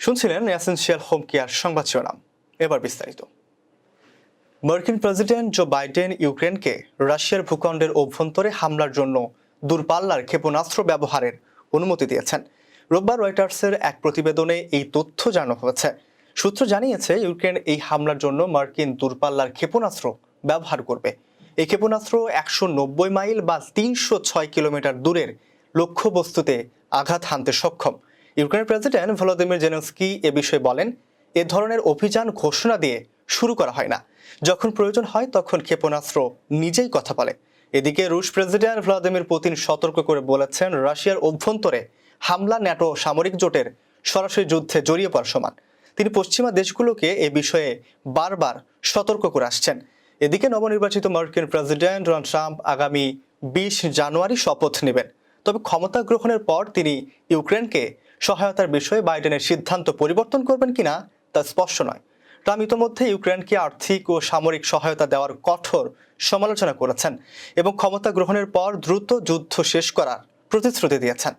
শুনছিলেন essential home care সংবাদ শিরোনাম। এবার বিস্তারিত। মার্কিন প্রেসিডেন্ট জো বাইডেন ইউক্রেনকে রাশিয়ার ভূখণ্ডের অভ্যন্তরে হামলার জন্য দূরপাল্লার ক্ষেপণাস্ত্র ব্যবহারের অনুমতি দিয়েছেন। রোববার রয়টার্সের এক প্রতিবেদনে এই তথ্য জানানো হয়েছে। সূত্র জানিয়েছে, ইউক্রেন এই হামলার জন্য মার্কিন দূরপাল্লার ক্ষেপণাস্ত্র ব্যবহার করবে। এই ক্ষেপণাস্ত্র 190 মাইল বা 306 কিলোমিটার দূরের লক্ষ্যবস্তুতে আঘাত হানতে সক্ষম। ইউক্রেনের প্রেসিডেন্ট ভলোদিমির জেলেনস্কি এ বিষয়ে বলেন, এ ধরনের অভিযান ঘোষণা দিয়ে শুরু করা হয় না, যখন প্রয়োজন হয় তখন ক্ষেপণাস্ত্র নিজেই কথা বলে। এদিকে রুশ প্রেসিডেন্ট ভ্লাদিমির পুতিন সতর্ক করে বলেছেন, রাশিয়ার অভ্যন্তরে হামলা ন্যাটো সামরিক জোটের সরাসরি যুদ্ধে জড়িয়ে পড়ার সমান। তিনি পশ্চিমা দেশগুলোকে এ বিষয়ে বারবার সতর্ক করে আসছেন। এদিকে নবনির্বাচিত মার্কিন প্রেসিডেন্ট ডোনাল্ড ট্রাম্প আগামী 20 জানুয়ারি শপথ নেবেন। তবে ক্ষমতা গ্রহণের পর তিনি ইউক্রেনকে সহায়তার বিষয়ে বাইডেনের সিদ্ধান্ত পরিবর্তন করবেন কিনা তা স্পষ্ট নয়। ট্রাম্প ইতিমধ্যে ইউক্রেনকে আর্থিক ও সামরিক সহায়তা দেওয়ার কঠোর সমালোচনা করেছেন এবং ক্ষমতা গ্রহণের পর দ্রুত যুদ্ধ শেষ করার প্রতিশ্রুতি দিয়েছেন।